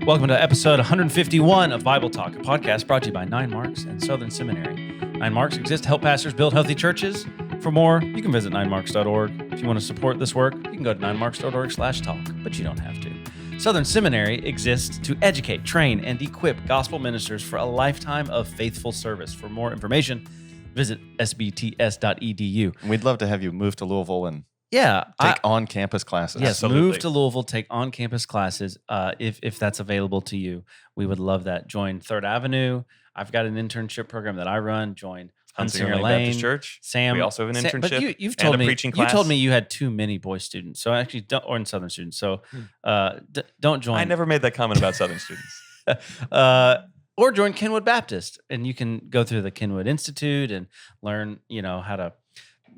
Welcome to episode 151 of Bible Talk, a podcast brought to you by 9 Marks and Southern Seminary. 9 Marks exists to help pastors build healthy churches. For more, you can visit 9marks.org. If you want to support this work, you can go to 9marks.org/talk, but you don't have to. Southern Seminary exists to educate, train, and equip gospel ministers for a lifetime of faithful service. For more information, visit sbts.edu. We'd love to have you move to Louisville and take on-campus classes. Yes, Absolutely. move to Louisville, take on-campus classes if that's available to you. We would love that. Join Third Avenue. I've got an internship program that I run. Join Hunsinger Lane. Baptist Church. Sam, We also have an internship but you've and told a me preaching you class. told me you had too many boy students, so actually don't, or in Southern students. So don't join. I never made that comment about Southern students. Or join Kenwood Baptist, and you can go through the Kenwood Institute and learn, how to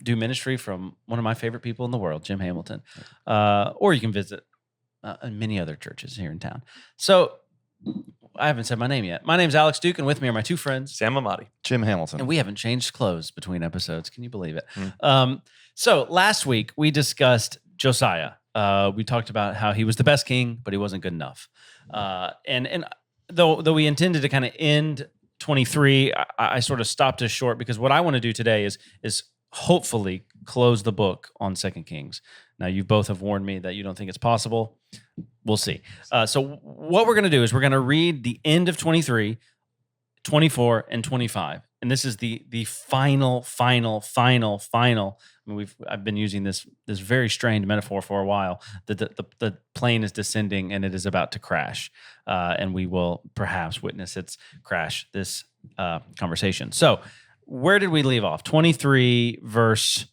do ministry from one of my favorite people in the world, Jim Hamilton. Or you can visit many other churches here in town. So I haven't said my name yet. My name's Alex Duke, and with me are my two friends, Sam Amati. Jim Hamilton. and we haven't changed clothes between episodes. Can you believe it? So last week we discussed Josiah. We talked about how he was the best king, but he wasn't good enough. And though we intended to kind of end 23, I sort of stopped us short because what I want to do today is hopefully close the book on 2 Kings. Now, you both have warned me that you don't think it's possible. We'll see. So what we're going to do is we're going to read the end of 23, 24, and 25. And this is the final. I mean, I've been using this very strained metaphor for a while. The plane is descending and it is about to crash. And we will perhaps witness its crash this conversation. So where did we leave off? 23 verse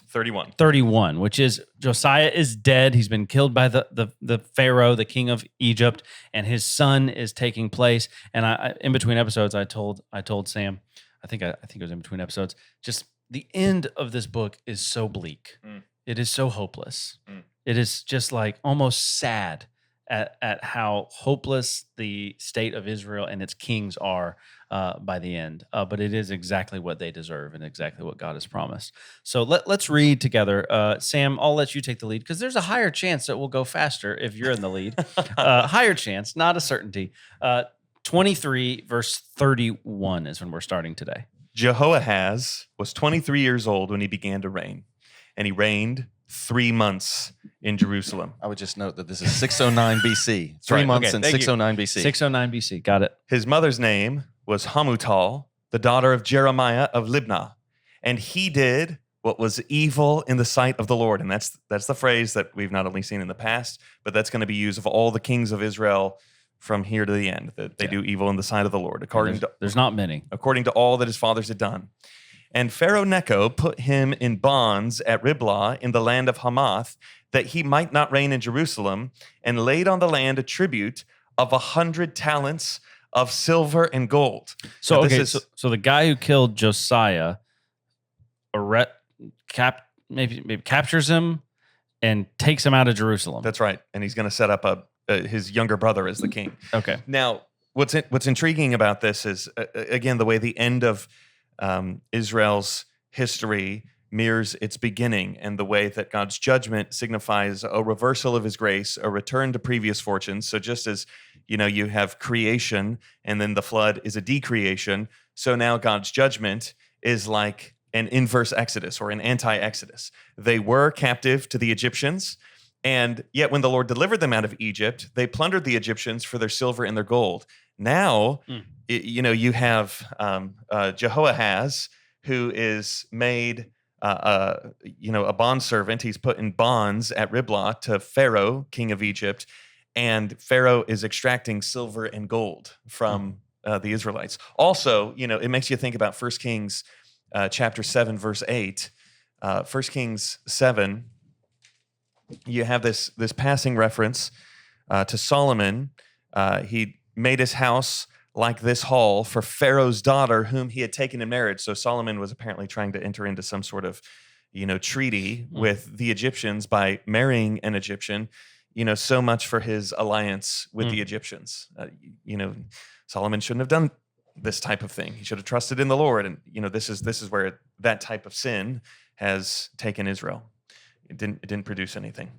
31, which is Josiah is dead. He's been killed by the Pharaoh, the king of Egypt, and his son is taking place. And I in between episodes, I told Sam, I think it was in between episodes, just the end of this book is so bleak. It is so hopeless. It is just like almost sad at how hopeless the state of Israel and its kings are by the end. But it is exactly what they deserve and exactly what God has promised. So let's read together. Sam, I'll let you take the lead because there's a higher chance that we'll go faster if you're in the lead. Higher chance, not a certainty. 23 verse 31 is when we're starting today. Jehoahaz was 23 years old when he began to reign, and he reigned 3 months in Jerusalem. I would just note that this is 609 BC. 3 right. months Okay, in thank you. 609 BC. 609 BC. Got it. His mother's name was Hamutal, the daughter of Jeremiah of Libnah, and he did what was evil in the sight of the Lord. And that's the phrase that we've not only seen in the past, but that's going to be used of all the kings of Israel from here to the end, that they do evil in the sight of the Lord, There's not many. according to all that his fathers had done. And Pharaoh Necho put him in bonds at Riblah in the land of Hamath, that he might not reign in Jerusalem, and laid on the land a tribute of 100 talents of silver and gold. So Now, this so the guy who killed Josiah, maybe captures him and takes him out of Jerusalem. That's right, and he's going to set up his younger brother as the king. Okay. Now, what's intriguing about this is again the way the end of Israel's history mirrors its beginning, and the way that God's judgment signifies a reversal of his grace, a return to previous fortunes. So just as you have creation and then the flood is a decreation, so now God's judgment is like an inverse exodus or an anti-exodus. They were captive to the Egyptians, and yet when the Lord delivered them out of Egypt, they plundered the Egyptians for their silver and their gold. Now, you have Jehoahaz, who is made a bondservant. He's put in bonds at Riblah to Pharaoh, king of Egypt, and Pharaoh is extracting silver and gold from the Israelites. Also, it makes you think about 1 Kings chapter 7, verse 8. 1 Kings 7, you have this passing reference to Solomon. He made his house like this hall for Pharaoh's daughter, whom he had taken in marriage. So Solomon was apparently trying to enter into some sort of, treaty with the Egyptians by marrying an Egyptian. So much for his alliance with the Egyptians. Solomon shouldn't have done this type of thing. He should have trusted in the Lord. And, this is where that type of sin has taken Israel. It didn't produce anything.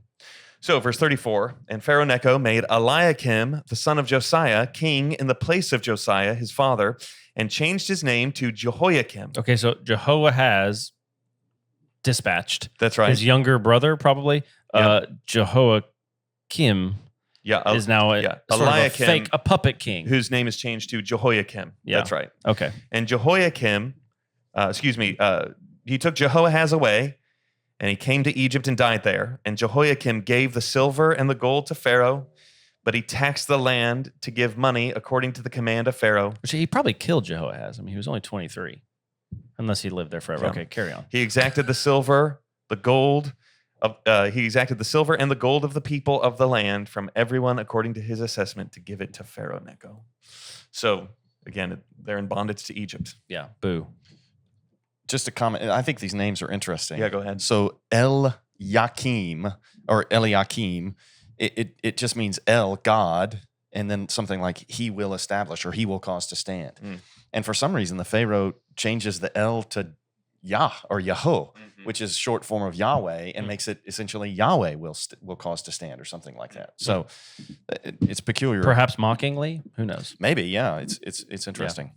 So, verse 34, and Pharaoh Necho made Eliakim, the son of Josiah, king in the place of Josiah, his father, and changed his name to Jehoiakim. Okay, so Jehoahaz dispatched That's right. his younger brother, probably. Jehoiakim Yeah, is now a, sort of a Eliakim, a puppet king. whose name is changed to Jehoiakim. Yeah. That's right. Okay. And Jehoiakim, he took Jehoahaz away, and he came to Egypt and died there. And Jehoiakim gave the silver and the gold to Pharaoh, but he taxed the land to give money according to the command of Pharaoh. Which he probably killed Jehoahaz. I mean, he was only 23, unless he lived there forever. Yeah. Okay, carry on. He exacted the silver, the gold. He exacted the silver and the gold of the people of the land from everyone according to his assessment to give it to Pharaoh Necho. So again, they're in bondage to Egypt. Yeah, boo. Just a comment. I think these names are interesting. Yeah, go ahead. So Eliakim or Eliakim, it just means El, God, and then something like he will establish or he will cause to stand. Mm. And for some reason, the Pharaoh changes the El to Yah or Yahoo, which is short form of Yahweh, and makes it essentially Yahweh will cause to stand or something like that. So it's peculiar. Perhaps mockingly. Who knows? Maybe, yeah. It's interesting.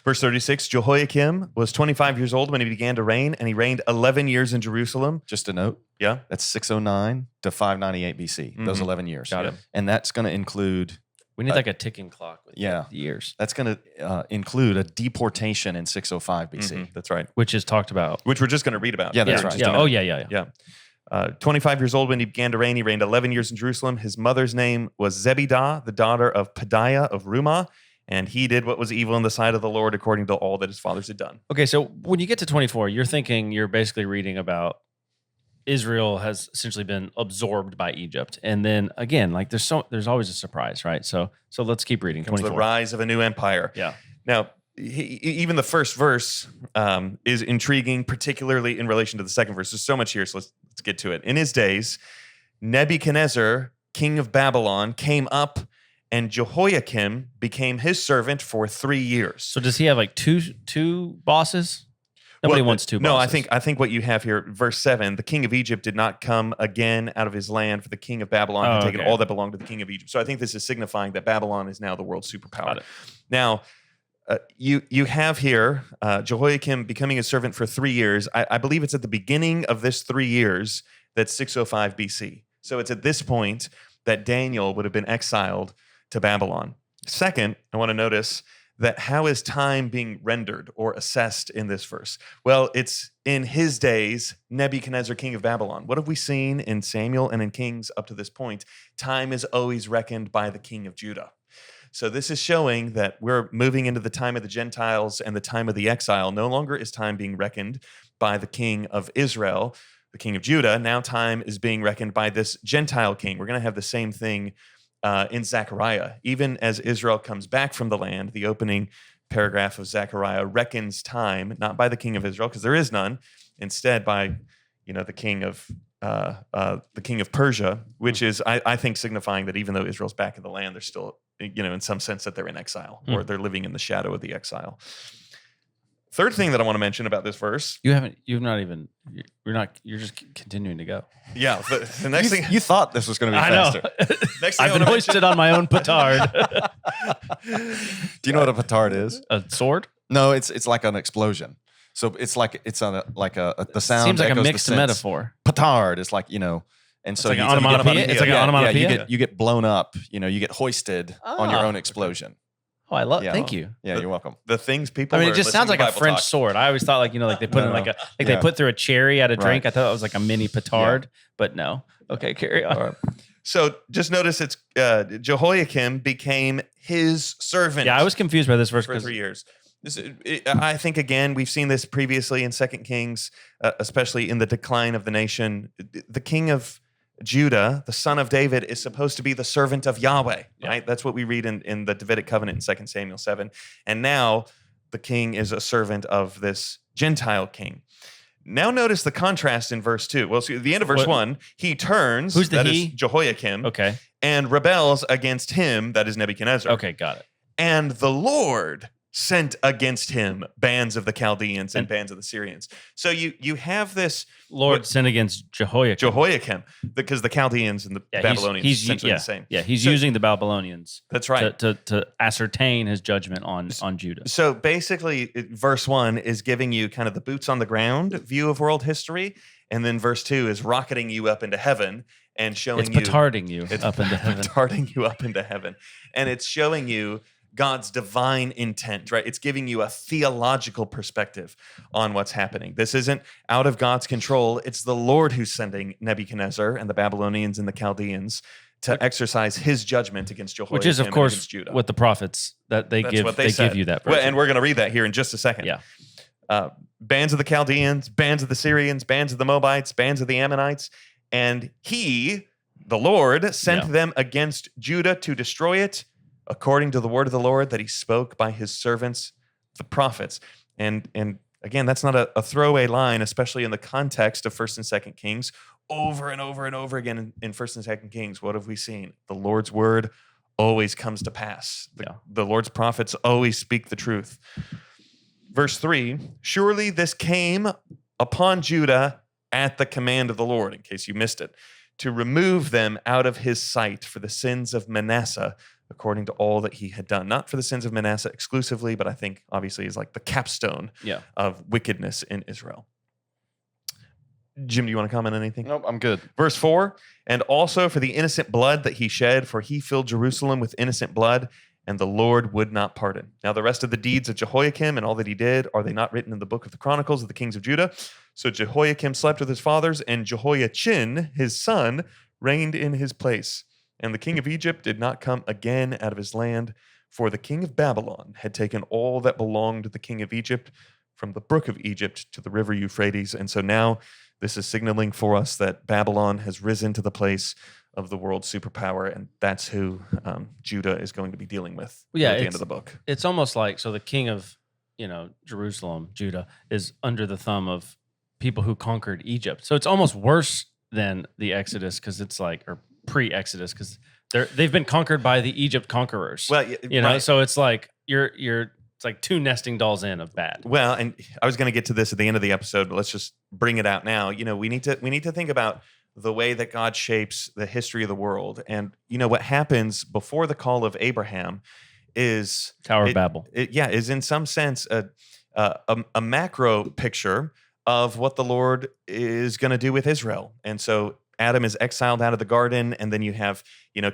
Verse 36, Jehoiakim was 25 years old when he began to reign, and he reigned 11 years in Jerusalem. Just a note. Yeah. That's 609 to 598 BC. Those 11 years. Got it. And that's going to include. We need like a ticking clock with Yeah. the years, That's going to include a deportation in 605 BC. That's right. which is talked about. Which we're just going to read about. Yeah, that's yeah, right. Yeah. Oh, yeah. 25 years old when he began to reign. He reigned 11 years in Jerusalem. His mother's name was Zebedah, the daughter of Pedaiah of Rumah. And he did what was evil in the sight of the Lord according to all that his fathers had done. Okay, so when you get to 24, you're basically reading about Israel has essentially been absorbed by Egypt, and then again, like there's always a surprise, right? So let's keep reading. Comes 24. the rise of a new empire. Yeah. Now, even the first verse is intriguing, particularly in relation to the second verse. There's so much here, so let's get to it. In his days, Nebuchadnezzar, king of Babylon, came up, and Jehoiakim became his servant for 3 years. So does he have like two bosses? Nobody wants two bosses. No, I think what you have here, verse 7, the king of Egypt did not come again out of his land, for the king of Babylon had taken all that belonged to the king of Egypt. So I think this is signifying that Babylon is now the world superpower. Now, you have here Jehoiakim becoming a servant for 3 years. I believe it's at the beginning of this 3 years that's 605 BC. So it's at this point that Daniel would have been exiled to Babylon. Second, I want to notice that how is time being rendered or assessed in this verse? Well, it's in his days, Nebuchadnezzar, king of Babylon. What have we seen in Samuel and in Kings up to this point? Time is always reckoned by the king of Judah. So this is showing that we're moving into the time of the Gentiles and the time of the exile. No longer is time being reckoned by the king of Israel, the king of Judah. Now time is being reckoned by this Gentile king. We're going to have the same thing in Zechariah. Even as Israel comes back from the land, the opening paragraph of Zechariah reckons time, not by the king of Israel, because there is none, instead by the king of Persia, which is, I think, signifying that even though Israel's back in the land, they're still, in some sense, that they're in exile or they're living in the shadow of the exile. Third thing that I want to mention about this verse. You're just continuing to go. Yeah. The next thing. You thought this was going to be I faster. know. Next thing I've been hoisted on my own petard. Do you know what a petard is? A sword? No, it's like an explosion. So it's like the sound Seems like a echoes the mixed sense. metaphor. Petard is like, and so like an onomatopoeia? It's like an onomatopoeia? you get blown up, you get hoisted on your own explosion. Oh, I love. Yeah. Thank you. Yeah, you're welcome. The things people. I mean, it learn just sounds like listening a to French Bible talk. sword. I always thought like they put in they put through a cherry at a drink. Right. I thought it was like a mini petard, but no. Okay, carry on. So just notice it's Jehoiakim became his servant. Yeah, I was confused by this verse for 3 years. I think, again, we've seen this previously in 2 Kings, especially in the decline of the nation. The king of Judah, the son of David, is supposed to be the servant of Yahweh, right? That's what we read in the Davidic covenant in 2 Samuel 7. And now the king is a servant of this Gentile king. Now notice the contrast in verse 2. Well, see, at the end of verse 1, he turns, Who's the that he? is Jehoiakim, Okay. and rebels against him, that is Nebuchadnezzar. Okay, got it. And the Lord sent against him bands of the Chaldeans and bands of the Syrians. So you have this Lord sent against Jehoiakim, because the Chaldeans and the Babylonians he's essentially the same. Yeah, he's using the Babylonians. That's right. To ascertain his judgment on Judah. So basically, verse 1 is giving you kind of the boots on the ground view of world history, and then verse 2 is rocketing you up into heaven and showing it's petarding you up into heaven. Petarding you up into heaven, and it's showing you God's divine intent, right? It's giving you a theological perspective on what's happening. This isn't out of God's control. It's the Lord who's sending Nebuchadnezzar and the Babylonians and the Chaldeans to exercise his judgment against Jehoiakim, which is, of course, Judah. What the prophets that they give you that version. Well, and we're going to read that here in just a second. Yeah. Bands of the Chaldeans, bands of the Syrians, bands of the Moabites, bands of the Ammonites, and he, the Lord, sent them against Judah to destroy it, according to the word of the Lord that he spoke by his servants, the prophets. And again, that's not a throwaway line, especially in the context of 1st and 2nd Kings. Over and over and over again in 1st and 2nd Kings, what have we seen? The Lord's word always comes to pass. The Lord's prophets always speak the truth. Verse 3, surely this came upon Judah at the command of the Lord, in case you missed it, to remove them out of his sight for the sins of Manasseh, according to all that he had done. Not for the sins of Manasseh exclusively, but I think obviously is like the capstone of wickedness in Israel. Jim, do you want to comment on anything? Nope, I'm good. Verse 4, and also for the innocent blood that he shed, for he filled Jerusalem with innocent blood, and the Lord would not pardon. Now the rest of the deeds of Jehoiakim and all that he did, are they not written in the book of the Chronicles of the kings of Judah? So Jehoiakim slept with his fathers, and Jehoiachin, his son, reigned in his place. And the king of Egypt did not come again out of his land, for the king of Babylon had taken all that belonged to the king of Egypt, from the brook of Egypt to the river Euphrates. And so now this is signaling for us that Babylon has risen to the place of the world superpower, and that's who Judah is going to be dealing with at the end of the book. It's almost like, so the king of Jerusalem, Judah, is under the thumb of people who conquered Egypt. So it's almost worse than the Exodus, because it's like, or pre-Exodus, because they've been conquered by the Egypt conquerors. Well, right. So it's like it's like two nesting dolls in of bad. Well, and I was going to get to this at the end of the episode, but let's just bring it out now. We need to think about the way that God shapes the history of the world. And what happens before the call of Abraham is Tower of Babel. Is in some sense a macro picture of what the Lord is going to do with Israel. And so Adam is exiled out of the garden, and then you have,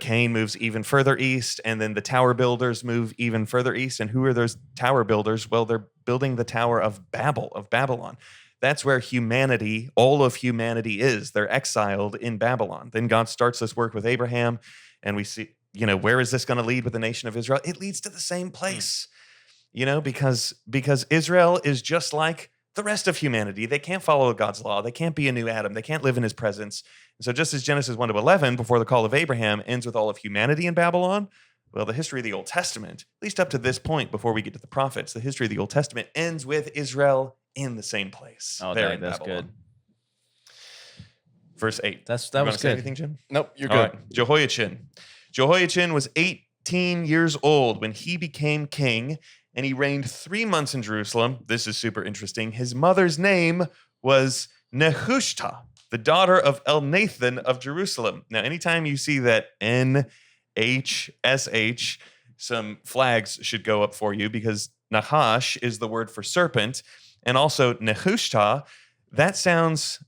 Cain moves even further east, and then the tower builders move even further east. And who are those tower builders? Well, they're building the Tower of Babylon. That's where all of humanity is. They're exiled in Babylon. Then God starts this work with Abraham, and we see, where is this going to lead with the nation of Israel? It leads to the same place, because Israel is just like the rest of humanity. They can't follow God's law. They can't be a new Adam. They can't live in his presence. And so just as Genesis 1-11, before the call of Abraham, ends with all of humanity in Babylon, well, the history of the Old Testament, at least up to this point before we get to the prophets, the history of the Old Testament ends with Israel in the same place. Oh, that's Babylon. Good. Verse 8. That was good. Say anything, Jim? Nope, you're all good. Right. Jehoiachin was 18 years old when he became king, and he reigned 3 months in Jerusalem. This is super interesting. His mother's name was Nehushta, the daughter of Elnathan of Jerusalem. Now, anytime you see that NHSH, some flags should go up for you, because Nahash is the word for serpent, and also Nehushta, that sounds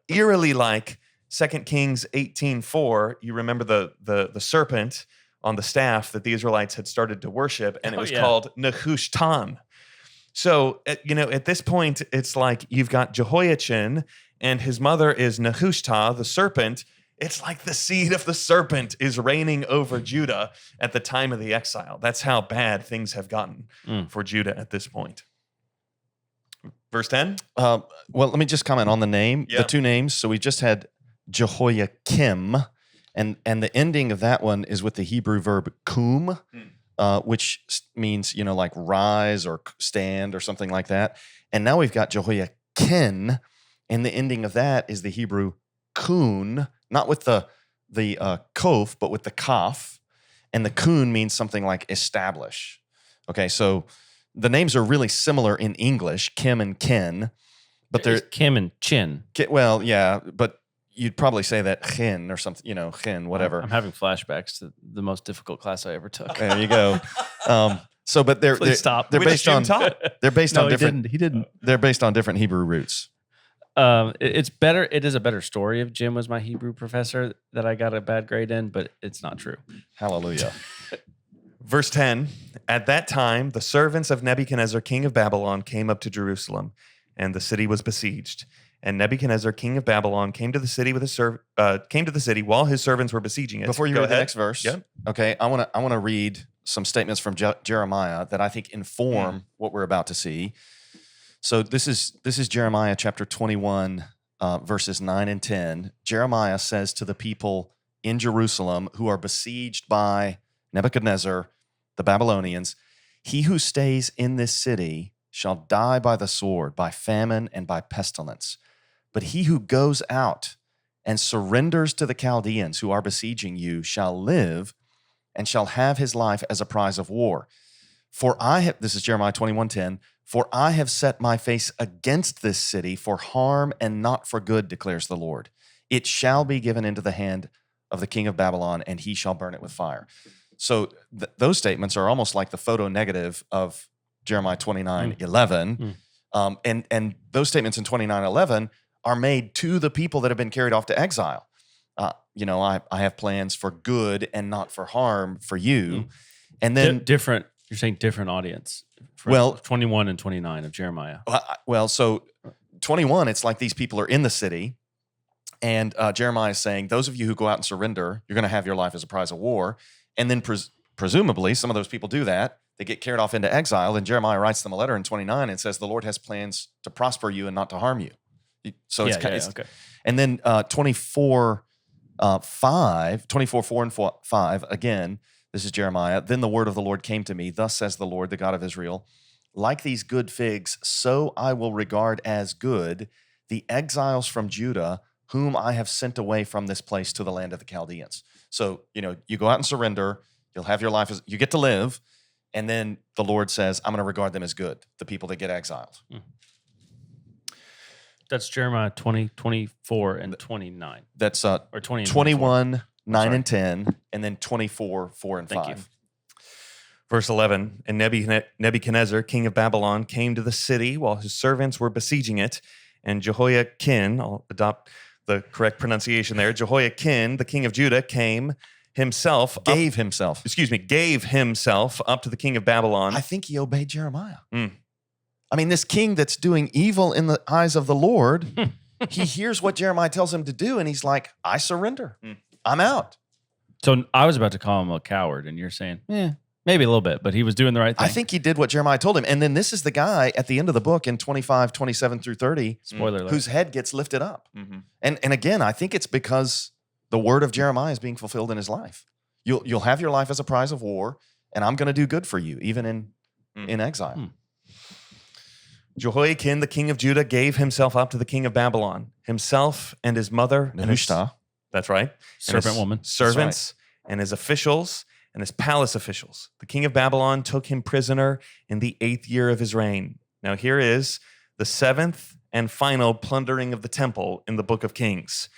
eerily like 2 Kings 18:4. You remember the serpent on the staff that the Israelites had started to worship, and it was called Nehushtan. So, at this point, it's like you've got Jehoiachin, and his mother is Nehushta, the serpent. It's like the seed of the serpent is reigning over Judah at the time of the exile. That's how bad things have gotten for Judah at this point. Verse 10? Well, let me just comment on the name, the two names. So we just had Jehoiakim, and the ending of that one is with the Hebrew verb kum, which means, like rise or stand or something like that. And now we've got Jehoiachin, and the ending of that is the Hebrew kun, not with the kof, but with the kaf. And the kun means something like establish. Okay, so the names are really similar in English, Kim and Ken, but they're Kim and Chin. well, yeah, but you'd probably say that Chen or something, Chen, whatever. I'm having flashbacks to the most difficult class I ever took. There you go. But Please stop. They're Which based Jim on taught? they're based No, on different. he didn't. They're based on different Hebrew roots. It's better. It is a better story if Jim was my Hebrew professor that I got a bad grade in, but it's not true. Hallelujah. Verse 10, at that time, the servants of Nebuchadnezzar, king of Babylon, came up to Jerusalem, and the city was besieged. And Nebuchadnezzar, king of Babylon, came to the city while his servants were besieging it. Before you Go read the ahead. next verse, Yeah. okay, I want to read some statements from Jeremiah that I think inform what we're about to see. So this is Jeremiah chapter 21, verses 9 and 10. Jeremiah says to the people in Jerusalem who are besieged by Nebuchadnezzar, the Babylonians, "He who stays in this city shall die by the sword, by famine, and by pestilence. But he who goes out and surrenders to the Chaldeans who are besieging you shall live and shall have his life as a prize of war. For I have," this is Jeremiah 21:10, "for I have set my face against this city for harm and not for good, declares the Lord. It shall be given into the hand of the king of Babylon, and he shall burn it with fire." So those statements are almost like the photo negative of Jeremiah 29:11. And those statements in 29:11 are made to the people that have been carried off to exile. I have plans for good and not for harm for you. And then Different. You're saying different audience. Well- 21 and 29 of Jeremiah. So 21, it's like these people are in the city, and Jeremiah is saying, those of you who go out and surrender, you're going to have your life as a prize of war. And then presumably, some of those people do that. They get carried off into exile, and Jeremiah writes them a letter in 29 and says, the Lord has plans to prosper you and not to harm you. So Okay. And then 24, 4 and 5, again, this is Jeremiah. "Then the word of the Lord came to me. Thus says the Lord, the God of Israel, like these good figs, so I will regard as good the exiles from Judah, whom I have sent away from this place to the land of the Chaldeans." So, you go out and surrender, you'll have your life, you get to live, and then the Lord says, I'm going to regard them as good, the people that get exiled. That's Jeremiah 20, 24, and 29. That's Or 20 and 21, 9 sorry. and 10, and then 24, 4 and Thank 5. you. Verse 11, and Nebuchadnezzar, king of Babylon, came to the city while his servants were besieging it. And Jehoiachin, I'll adopt the correct pronunciation there, Jehoiachin, the king of Judah, gave himself up to the king of Babylon. I think he obeyed Jeremiah. Mm. I mean, this king that's doing evil in the eyes of the Lord, he hears what Jeremiah tells him to do, and he's like, I surrender. I'm out. So I was about to call him a coward, and you're saying, maybe a little bit, but he was doing the right thing. I think he did what Jeremiah told him. And then this is the guy at the end of the book in 25, 27 through 30, Spoiler alert. whose head gets lifted up. Mm-hmm. And again, I think it's because the word of Jeremiah is being fulfilled in his life. You'll have your life as a prize of war, and I'm going to do good for you, even in exile. Jehoiachin, the king of Judah, gave himself up to the king of Babylon, himself and his mother. Nehushta. That's right. Serpent and his woman. Servants and his officials and his palace officials. The king of Babylon took him prisoner in the 8th year of his reign. Now here is the 7th and final plundering of the temple in the book of Kings,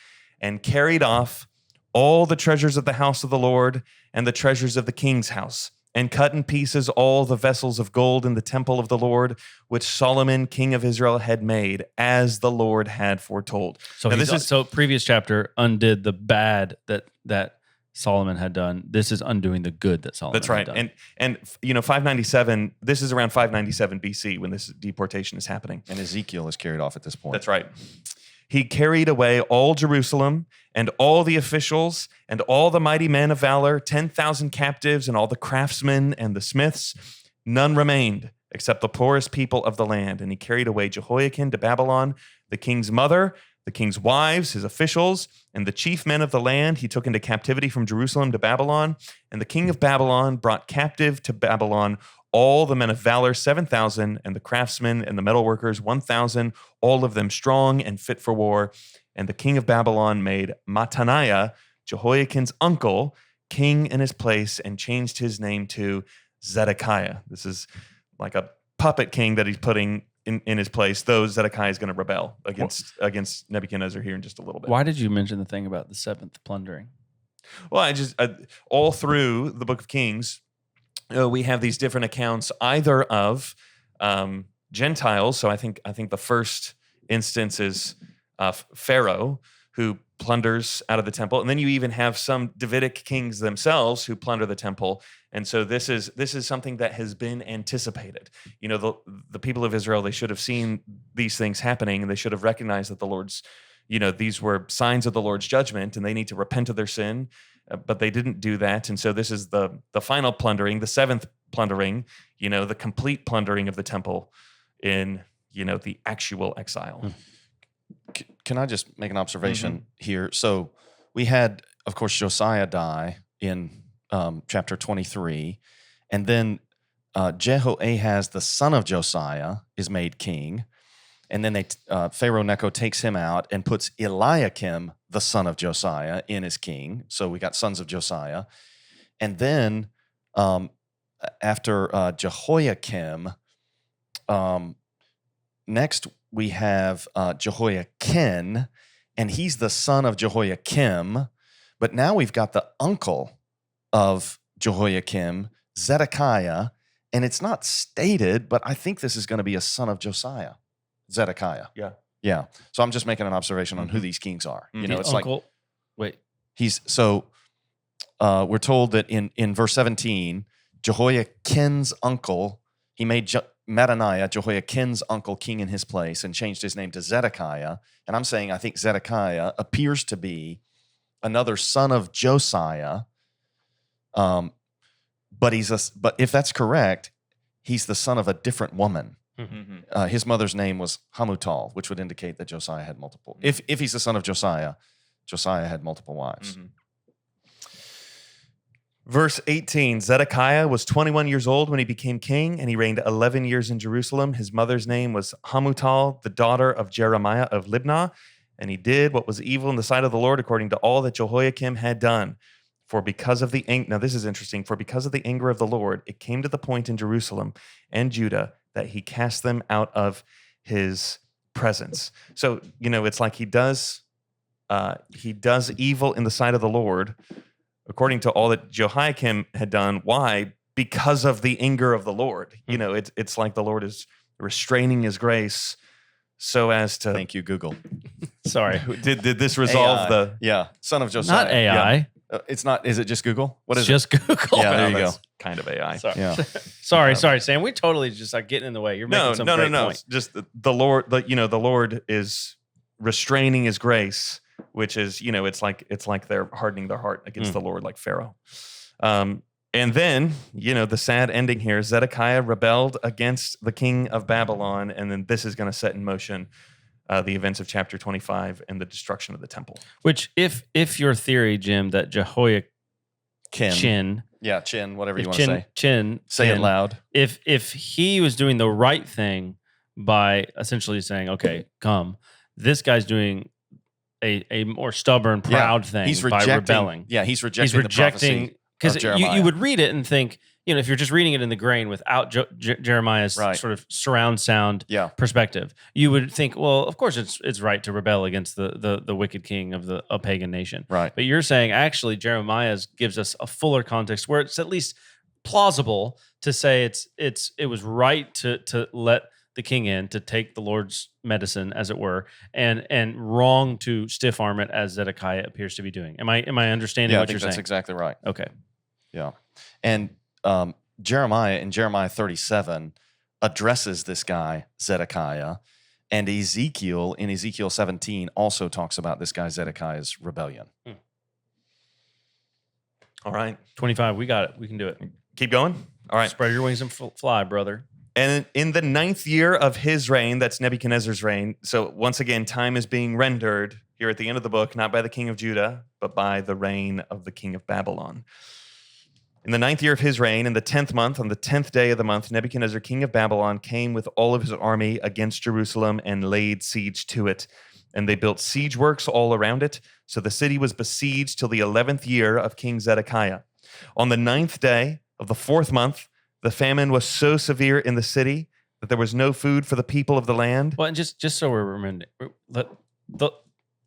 and carried off all the treasures of the house of the Lord and the treasures of the king's house, and cut in pieces all the vessels of gold in the temple of the Lord, which Solomon, king of Israel, had made, as the Lord had foretold. So Now, so previous chapter undid the bad that Solomon had done. This is undoing the good that Solomon That's right. had done. And 597, this is around 597 BC when this deportation is happening. And Ezekiel is carried off at this point. That's right. He carried away all Jerusalem and all the officials and all the mighty men of valor, 10,000 captives and all the craftsmen and the smiths. None remained except the poorest people of the land. And he carried away Jehoiachin to Babylon, the king's mother, the king's wives, his officials, and the chief men of the land he took into captivity from Jerusalem to Babylon. And the king of Babylon brought captive to Babylon all the men of valor, 7,000, and the craftsmen and the metalworkers, 1,000, all of them strong and fit for war. And the king of Babylon made Mattaniah, Jehoiachin's uncle, king in his place, and changed his name to Zedekiah. This is like a puppet king that he's putting in his place, though Zedekiah is going to rebel against Nebuchadnezzar here in just a little bit. Why did you mention the thing about the seventh plundering? Well, all through the Book of Kings, we have these different accounts, either of Gentiles. So I think the first instance is Pharaoh, who plunders out of the temple, and then you even have some Davidic kings themselves who plunder the temple. And so this is something that has been anticipated. You know, the people of Israel, they should have seen these things happening, and they should have recognized that the Lord's, these were signs of the Lord's judgment, and they need to repent of their sin, but they didn't do that. And so this is the final plundering, the seventh plundering, the complete plundering of the temple in, the actual exile. Can I just make an observation here? So we had, of course, Josiah die in chapter 23, and then Jehoahaz, the son of Josiah, is made king, and then Pharaoh Necho takes him out and puts Eliakim, the son of Josiah, in as king. So we got sons of Josiah, and then after Jehoiakim, next we have Jehoiachin, and he's the son of Jehoiakim. But now we've got the uncle of Jehoiakim, Zedekiah, and it's not stated, but I think this is going to be a son of Josiah, Zedekiah. Yeah. So I'm just making an observation on who these kings are. It's uncle, wait. We're told that in verse 17, Jehoiachin's uncle, he made Mattaniah, Jehoiachin's uncle, king in his place, and changed his name to Zedekiah. And I'm saying I think Zedekiah appears to be another son of Josiah. But if that's correct, he's the son of a different woman. His mother's name was Hamutal, which would indicate that Josiah had multiple. If he's the son of Josiah, Josiah had multiple wives. Verse 18, Zedekiah was 21 years old when he became king, and he reigned 11 years in Jerusalem. His mother's name was Hamutal, the daughter of Jeremiah of Libnah, and he did what was evil in the sight of the Lord according to all that Jehoiakim had done. For because of the now this is interesting, for because of the anger of the Lord, it came to the point in Jerusalem and Judah that he cast them out of his presence. So, it's like he does evil in the sight of the Lord, according to all that Jehoiakim had done. Why? Because of the anger of the Lord. It's like the Lord is restraining his grace so as to... Thank you, Google. Sorry. Did this resolve AI. the... Yeah, son of Josiah. Not AI. Yeah. It's not... Is it just Google? What is just it? Google. Yeah, there you go. Kind of AI. Sorry. Yeah. Sorry, Sam. We totally just getting in the way. You're making some great point. Just the Lord, the Lord is restraining his grace, which is, it's like they're hardening their heart against the Lord, like Pharaoh. And then, the sad ending here, Zedekiah rebelled against the king of Babylon, and then this is going to set in motion the events of chapter 25 and the destruction of the temple. Which, if your theory, Jim, that Jehoiachin, Yeah, Chin, whatever you want to say. Say it loud. If he was doing the right thing by essentially saying, "Okay, come," this guy's doing a more stubborn, proud thing by rebelling. Yeah, he's rejecting the prophecy because of Jeremiah. you would read it and think, if you're just reading it in the grain without Jeremiah's sort of surround sound perspective, you would think, well, of course it's right to rebel against the wicked king of a pagan nation. Right. But you're saying actually Jeremiah gives us a fuller context where it's at least plausible to say it was right to let the king in, to take the Lord's medicine, as it were, and wrong to stiff arm it, as Zedekiah appears to be doing. Am I understanding what you're saying? That's exactly right. Okay. Yeah. And Jeremiah in Jeremiah 37 addresses this guy, Zedekiah, and Ezekiel in Ezekiel 17 also talks about this guy Zedekiah's rebellion. All right. 25, we got it. We can do it. Keep going. All right. Spread your wings and fly, brother. And in the 9th year of his reign, that's Nebuchadnezzar's reign. So once again, time is being rendered here at the end of the book, not by the king of Judah, but by the reign of the king of Babylon. In the 9th year of his reign, in the 10th month, on the 10th day of the month, Nebuchadnezzar, king of Babylon, came with all of his army against Jerusalem and laid siege to it. And they built siege works all around it. So the city was besieged till the 11th year of King Zedekiah. On the 9th day of the 4th month, the famine was so severe in the city that there was no food for the people of the land. Well, and just so we're remembering, the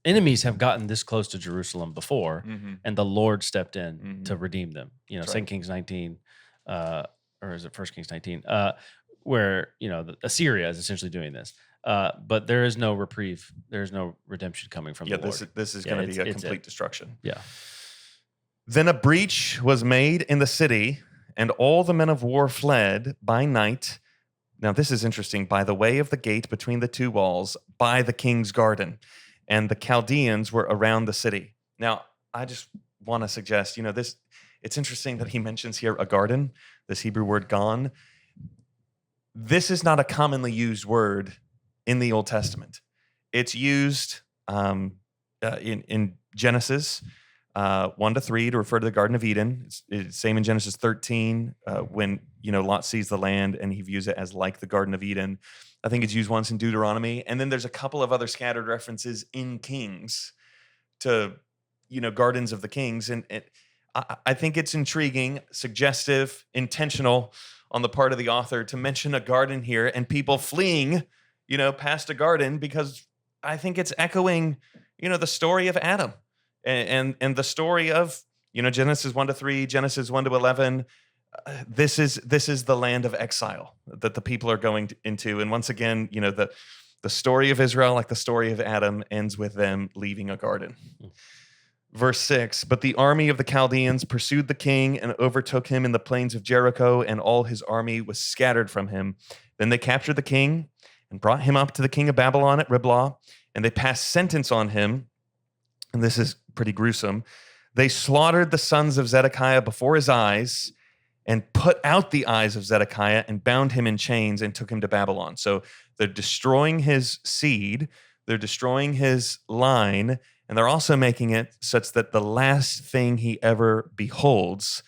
enemies have gotten this close to Jerusalem before, and the Lord stepped in to redeem them. You know, That's 2 right. Kings 19, or is it 1 Kings 19, where, you know, Assyria is essentially doing this. But there is no reprieve. There is no redemption coming from the Lord. This is Yeah, going to be a it's complete it. destruction. Yeah. Then a breach was made in the city, and all the men of war fled by night. Now, this is interesting. By the way of the gate between the two walls, by the king's garden, and the Chaldeans were around the city. Now, I just want to suggest, this. It's interesting that he mentions here a garden, this Hebrew word "gan." This is not a commonly used word in the Old Testament. It's used in Genesis 1-3 to refer to the Garden of Eden. It's same in Genesis 13 when Lot sees the land and he views it as like the Garden of Eden. I think it's used once in Deuteronomy, and then there's a couple of other scattered references in Kings to gardens of the kings, and I think it's intriguing, suggestive, intentional on the part of the author to mention a garden here and people fleeing past a garden, because I think it's echoing the story of Adam. And the story of Genesis 1-3, Genesis 1-11, this is the land of exile that the people are going into. And once again, the story of Israel, like the story of Adam, ends with them leaving a garden. Verse 6, but the army of the Chaldeans pursued the king and overtook him in the plains of Jericho, and all his army was scattered from him. Then they captured the king and brought him up to the king of Babylon at Riblah, and they passed sentence on him. And this is pretty gruesome. They slaughtered the sons of Zedekiah before his eyes and put out the eyes of Zedekiah and bound him in chains and took him to Babylon. So they're destroying his seed. They're destroying his line. And they're also making it such that the last thing he ever beholds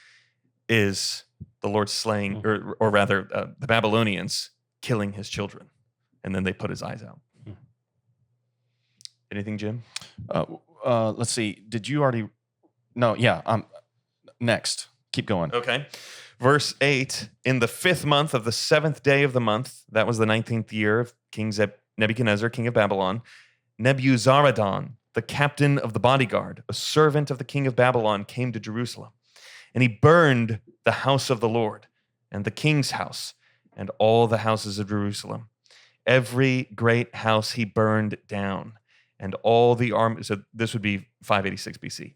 is the Lord slaying, or rather, the Babylonians killing his children. And then they put his eyes out. Anything, Jim? Let's see. Did you already? No. Yeah. Next. Keep going. Okay. Verse 8, in the 5th month of the 7th day of the month, that was the 19th year of King Nebuchadnezzar, king of Babylon, Nebuzaradan, the captain of the bodyguard, a servant of the king of Babylon, came to Jerusalem. And he burned the house of the Lord and the king's house and all the houses of Jerusalem. Every great house he burned down. And all the army, so this would be 586 BC.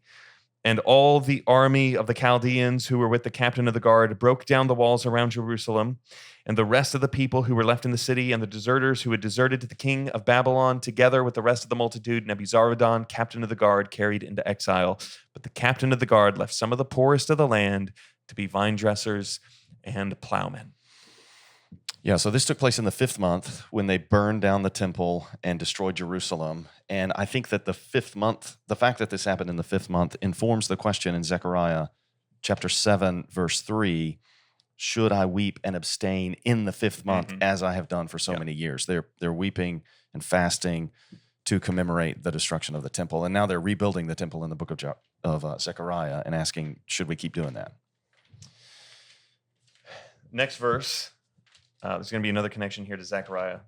And all the army of the Chaldeans who were with the captain of the guard broke down the walls around Jerusalem. And the rest of the people who were left in the city and the deserters who had deserted to the king of Babylon, together with the rest of the multitude, Nebuzaradan, captain of the guard, carried into exile. But the captain of the guard left some of the poorest of the land to be vine dressers and plowmen. Yeah, so this took place in the 5th month when they burned down the temple and destroyed Jerusalem. And I think that the 5th month, the fact that this happened in the 5th month, informs the question in Zechariah chapter 7, verse 3, should I weep and abstain in the 5th month as I have done for so many years? They're weeping and fasting to commemorate the destruction of the temple. And now they're rebuilding the temple in the book of Zechariah and asking, should we keep doing that? Next verse. There's going to be another connection here to Zechariah.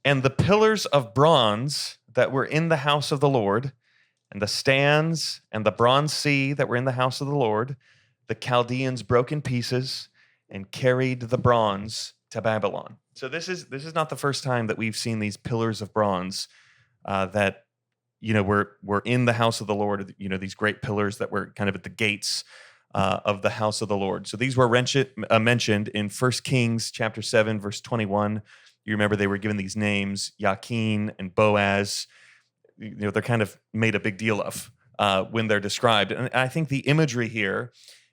And the pillars of bronze that were in the house of the Lord, and the stands and the bronze sea that were in the house of the Lord, the Chaldeans broke in pieces and carried the bronze to Babylon. So this is not the first time that we've seen these pillars of bronze that were in the house of the Lord. These great pillars that were kind of at the gates of the house of the Lord. So these were mentioned in 1 Kings chapter 7, verse 21. You remember they were given these names, Jachin and Boaz. They're kind of made a big deal of when they're described. And I think the imagery here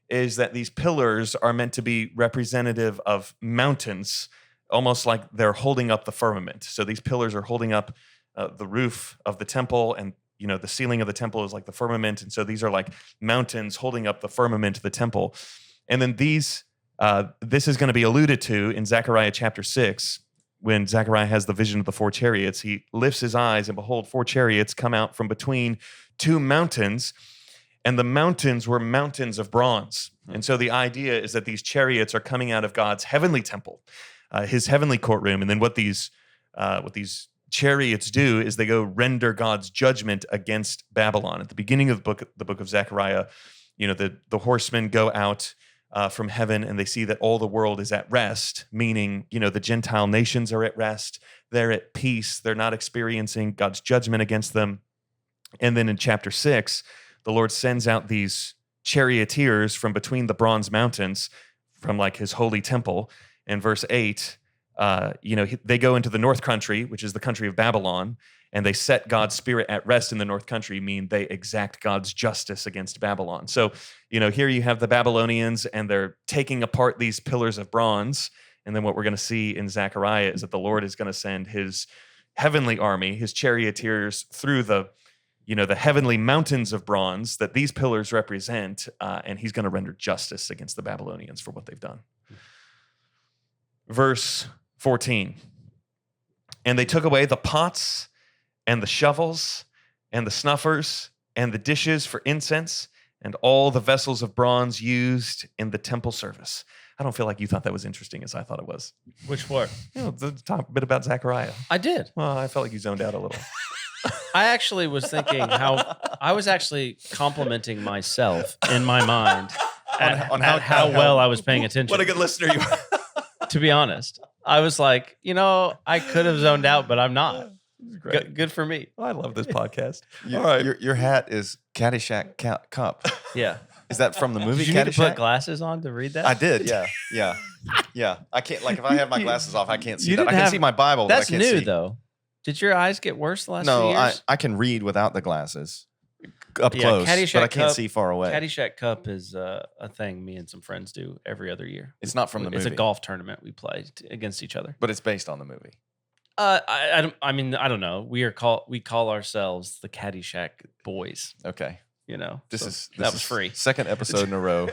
is that these pillars are meant to be representative of mountains, almost like they're holding up the firmament. So these pillars are holding up the roof of the temple, and the ceiling of the temple is like the firmament. And so these are like mountains holding up the firmament of the temple. And then this is going to be alluded to in Zechariah chapter 6, when Zechariah has the vision of the 4 chariots. He lifts his eyes, and behold, 4 chariots come out from between 2 mountains, and the mountains were mountains of bronze. And so the idea is that these chariots are coming out of God's heavenly temple. his heavenly courtroom. And then what these chariots do is they go render God's judgment against Babylon. At the beginning of the book of Zechariah, the horsemen go out from heaven, and they see that all the world is at rest, meaning, the Gentile nations are at rest. They're at peace. They're not experiencing God's judgment against them. And then in chapter 6, the Lord sends out these charioteers from between the bronze mountains from like his holy temple. In verse 8, they go into the north country, which is the country of Babylon, and they set God's spirit at rest in the north country, mean they exact God's justice against Babylon. So, here you have the Babylonians, and they're taking apart these pillars of bronze. And then what we're going to see in Zechariah is that the Lord is going to send his heavenly army, his charioteers, through the heavenly mountains of bronze that these pillars represent, and he's going to render justice against the Babylonians for what they've done. Verse 14, and they took away the pots and the shovels and the snuffers and the dishes for incense and all the vessels of bronze used in the temple service. I don't feel like you thought that was interesting as I thought it was. Which part? The top bit about Zechariah. I did. Well, I felt like you zoned out a little. I actually was thinking how I was actually complimenting myself in my mind on how well I was paying attention. What a good listener you are. To be honest, I was like, I could have zoned out, but I'm not. Good for me. I love this podcast. All right. Your hat is Caddyshack Cup. Yeah. Is that from the movie Did you need to Caddyshack? put glasses on to read that? I did, yeah. I can't, if I have my glasses off, I can't see You that. I didn't can have- see my Bible, That's but I can't new, see. though. Did your eyes get worse the last few No, years? I can read without the glasses up Yeah, close, Caddyshack but I can't Cup- see far away. Caddyshack Cup is a thing me and some friends do every other year. It's not from the It's movie. a golf tournament we play against each other. But it's based on the movie. I mean, I don't know. We call ourselves the Caddyshack Boys. Okay. This was was free. Second episode in a row.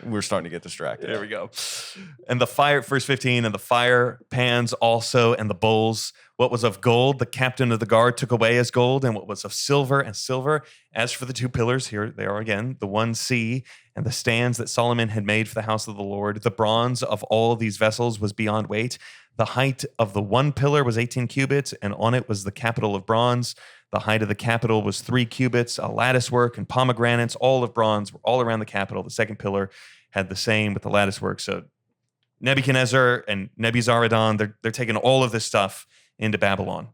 We're starting to get distracted. There we go. And the fire, verse 15, and the fire pans also, and the bowls. What was of gold, the captain of the guard took away as gold, and what was of silver as silver. As for the two pillars, here they are again, the one sea, and the stands that Solomon had made for the house of the Lord. The bronze of all these vessels was beyond weight. The height of the one pillar was 18 cubits, and on it was the capital of bronze. The height of the capital was 3 cubits, a lattice work and pomegranates, all of bronze, were all around the capital. The second pillar had the same with the lattice work. So Nebuchadnezzar and Nebuzaradan, they're taking all of this stuff into Babylon.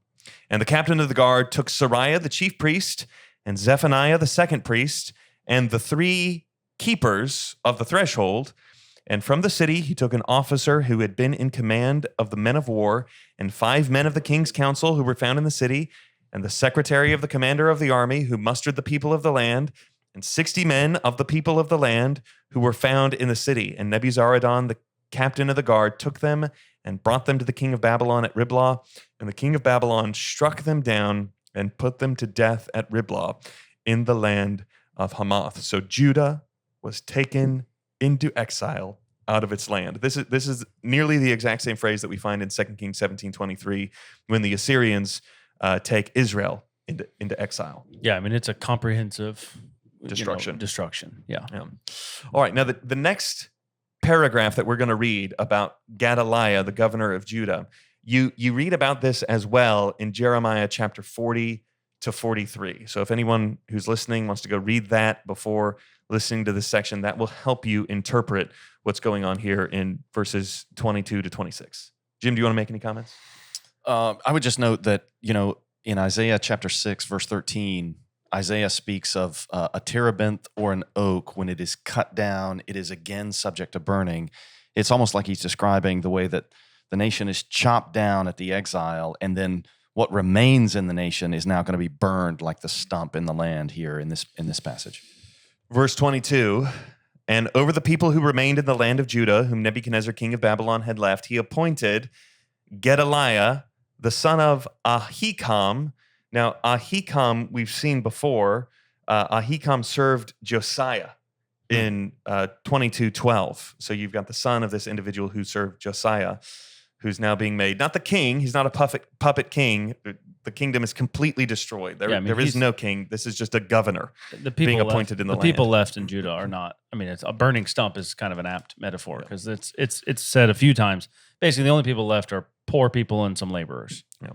And the captain of the guard took Sariah, the chief priest, and Zephaniah, the second priest, and the 3 keepers of the threshold. And from the city, he took an officer who had been in command of the men of war, and 5 men of the king's council who were found in the city, and the secretary of the commander of the army who mustered the people of the land, and 60 men of the people of the land who were found in the city. And Nebuzaradan, the captain of the guard, took them and brought them to the king of Babylon at Riblah. And the king of Babylon struck them down and put them to death at Riblah in the land of Hamath. So Judah was taken into exile out of its land. This is nearly the exact same phrase that we find in 2 Kings 17:23 when the Assyrians take Israel into exile. Yeah, I mean, it's a comprehensive Destruction. Destruction. Yeah. All right. Now, the next paragraph that we're going to read about Gedaliah, the governor of Judah, you read about this as well in Jeremiah chapter 40 to 43. So if anyone who's listening wants to go read that before listening to this section, that will help you interpret what's going on here in verses 22 to 26. Jim, do you want to make any comments? I would just note that, in Isaiah chapter 6, verse 13, Isaiah speaks of a terebinth or an oak. When it is cut down, it is again subject to burning. It's almost like he's describing the way that the nation is chopped down at the exile, and then what remains in the nation is now going to be burned like the stump in the land here in this passage. Verse 22, and over the people who remained in the land of Judah, whom Nebuchadnezzar, king of Babylon, had left, he appointed Gedaliah, the son of Ahikam. Now, Ahikam, we've seen before. Ahikam served Josiah in 22:12. So you've got the son of this individual who served Josiah, who's now being made. Not the king. He's not a puppet king. The kingdom is completely destroyed. There is no king. This is just a governor being appointed in the land. The people left in Judah are not. I mean, it's a burning stump is kind of an apt metaphor because it's said a few times. Basically, the only people left are poor people and some laborers. Yeah.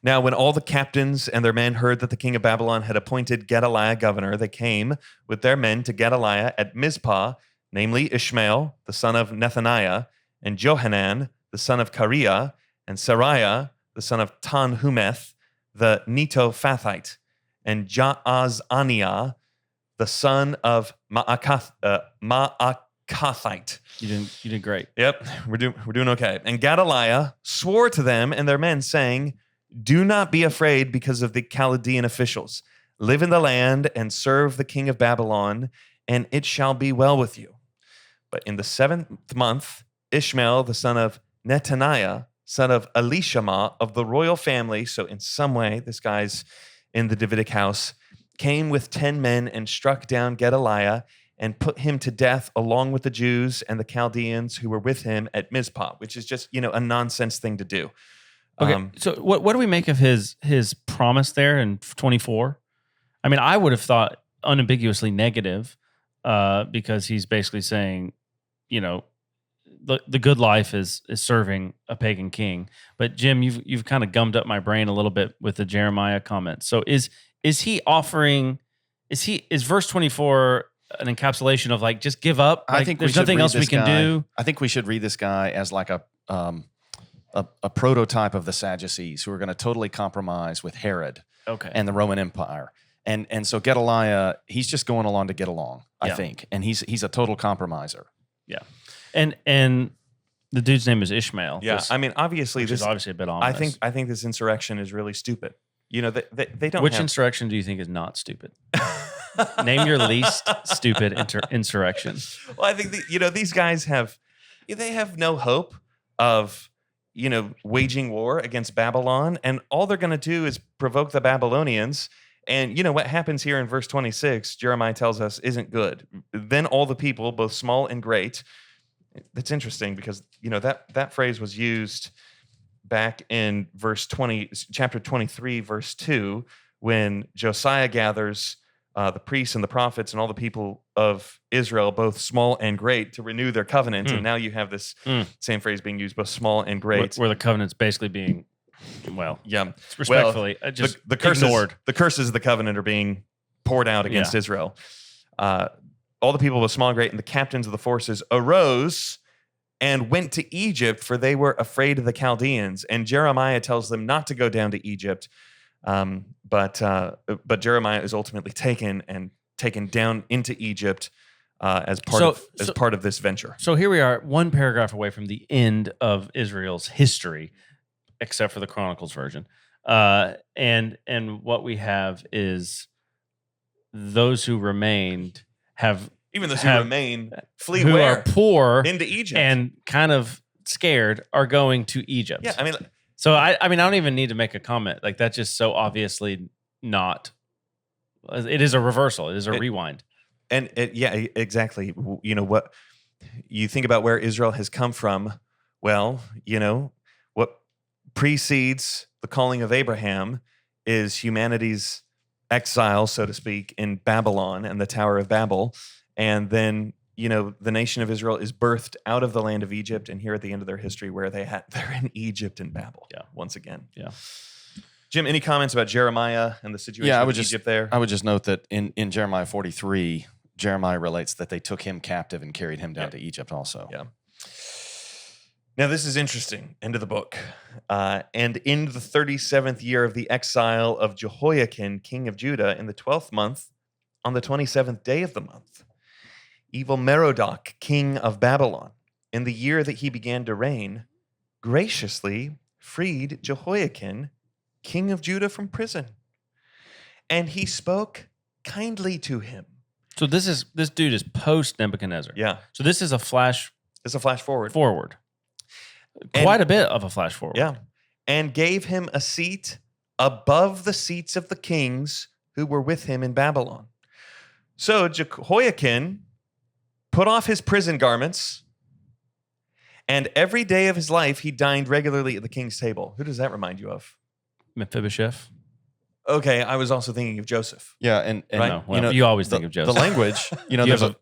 Now, when all the captains and their men heard that the king of Babylon had appointed Gedaliah governor, they came with their men to Gedaliah at Mizpah, namely Ishmael, the son of Nethaniah, and Johanan, the son of Kareah, and Seraiah, the son of Tanhumeth, the Netophathite, and Jaazaniah, the son of Maakathite. You did great. Yep, we're doing okay. And Gedaliah swore to them and their men, saying, "Do not be afraid because of the Chaldean officials. Live in the land and serve the king of Babylon, and it shall be well with you." But in the 7th month, Ishmael, the son of Netaniah, son of Elishama of the royal family, so in some way this guy's in the Davidic house, came with 10 men and struck down Gedaliah and put him to death along with the Jews and the Chaldeans who were with him at Mizpah, which is just, a nonsense thing to do. Okay, so what do we make of his promise there in 24? I mean, I would have thought unambiguously negative because he's basically saying, the good life is serving a pagan king. But Jim, you've kind of gummed up my brain a little bit with the Jeremiah comment. So is he offering? Is verse 24 an encapsulation of like just give up? Like, I think there's nothing else we can do. I think we should read this guy as like a prototype of the Sadducees who are going to totally compromise with Herod and the Roman Empire. And so Gedaliah, he's just going along to get along, I think. And he's a total compromiser. Yeah. And the dude's name is Ishmael. Yeah. I mean, obviously this is obviously a bit ominous. I think this insurrection is really stupid. They don't Which insurrection do you think is not stupid? Name your least stupid insurrection. Well, I think these guys have no hope of waging war against Babylon, and all they're going to do is provoke the Babylonians. And what happens here in verse 26, Jeremiah tells us, isn't good. Then all the people, both small and great. That's interesting because that phrase was used back in chapter 23, verse 2, when Josiah gathers the priests and the prophets and all the people of Israel, both small and great, to renew their covenant. And now you have this same phrase being used, both small and great. Where the covenant's basically being, respectfully, just the curses, ignored. The curses of the covenant are being poured out against Israel. All the people, both small and great, and the captains of the forces arose and went to Egypt, for they were afraid of the Chaldeans. And Jeremiah tells them not to go down to Egypt. But Jeremiah is ultimately taken down into Egypt as part of this venture. So here we are, one paragraph away from the end of Israel's history, except for the Chronicles version. And what we have is those who remained have even those who remain flee who where? Are poor into Egypt and kind of scared are going to Egypt. Yeah, I mean. So I don't even need to make a comment. Like that's just so obviously not. It is a reversal. It is a rewind. And exactly. What you think about where Israel has come from. Well, what precedes the calling of Abraham is humanity's exile, so to speak, in Babylon and the Tower of Babel, and then. The nation of Israel is birthed out of the land of Egypt, and here at the end of their history, where they're in Egypt and Babel. Yeah, once again. Yeah. Jim, any comments about Jeremiah and the situation in Egypt there? I would just note that in Jeremiah 43, Jeremiah relates that they took him captive and carried him down to Egypt also. Yeah. Now, this is interesting. End of the book. And in the 37th year of the exile of Jehoiachin, king of Judah, in the 12th month, on the 27th day of the month, evil Merodach, king of Babylon, in the year that he began to reign, graciously freed Jehoiachin, king of Judah, from prison. And he spoke kindly to him. So this dude is post Nebuchadnezzar. Yeah. So this is a flash. It's a flash forward. Quite a bit of a flash forward. Yeah. And gave him a seat above the seats of the kings who were with him in Babylon. So Jehoiachin put off his prison garments And every day of his life, he dined regularly at the king's table. Who does that remind you of? Mephibosheth. Okay, I was also thinking of Joseph. Yeah, and Right? No, well, you always think of Joseph. The language, you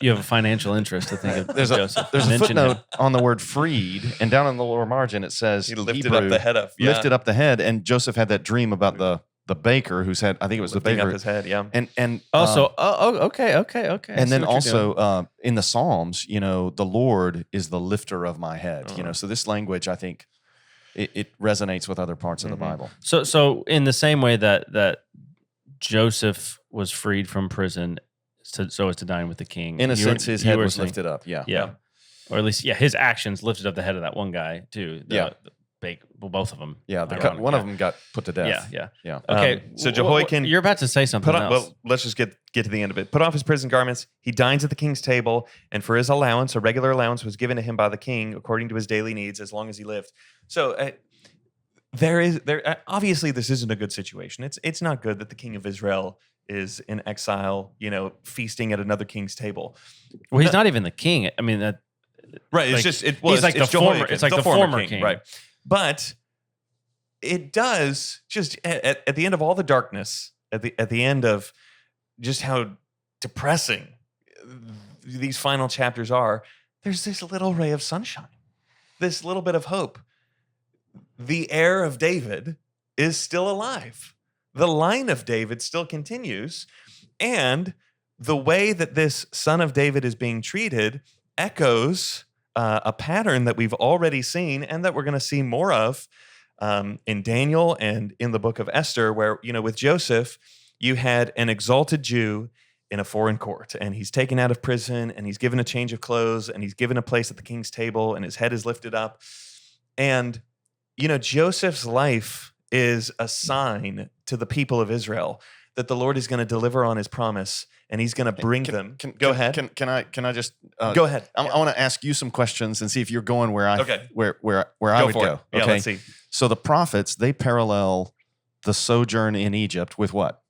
have a financial interest to think of there's Joseph. There's a Mention him. footnote on the word freed, and down in the lower margin it says He lifted Hebrew, up the head of. lifted up the head, and Joseph had that dream about the baker who's had, I think it was Lifting the up baker, his head, yeah. and Also, okay. I and see then what you're doing. also in the Psalms, the Lord is the lifter of my head. So this language, I think, it resonates with other parts of the Bible. So in the same way that Joseph was freed from prison so as to dine with the king. In a you were- sense, his you head were was saying- lifted up. Yeah. Yeah. Or at least, his actions lifted up the head of that one guy too. Both of them. Yeah. Ironic, One of them got put to death. Yeah. Yeah. Okay. So Jehoiachin you're about to say something else. Well, let's just get to the end of it. Put off his prison garments. He dines at the king's table, and for his allowance, a regular allowance was given to him by the king according to his daily needs, as long as he lived. So obviously this isn't a good situation. It's not good that the king of Israel is in exile, feasting at another king's table. Well, he's not even the king. I mean, that Right. It's like, just he's like the former. Jehoiachin. It's like the former king, right? But it does just at the end of all the darkness, at the end of just how depressing these final chapters are, there's this little ray of sunshine, this little bit of hope. The heir of David is still alive. The line of David still continues, and the way that this son of David is being treated echoes a pattern that we've already seen and that we're going to see more of in Daniel and in the book of Esther, where, with Joseph, you had an exalted Jew in a foreign court, and he's taken out of prison, and he's given a change of clothes, and he's given a place at the king's table, and his head is lifted up. And, Joseph's life is a sign to the people of Israel that the Lord is going to deliver on his promise, and he's going to bring them. Go ahead. Can I just Go ahead. I want to ask you some questions and see if you're going where I I would for go. it. Yeah, Okay. let's see. So the prophets, they parallel the sojourn in Egypt with what?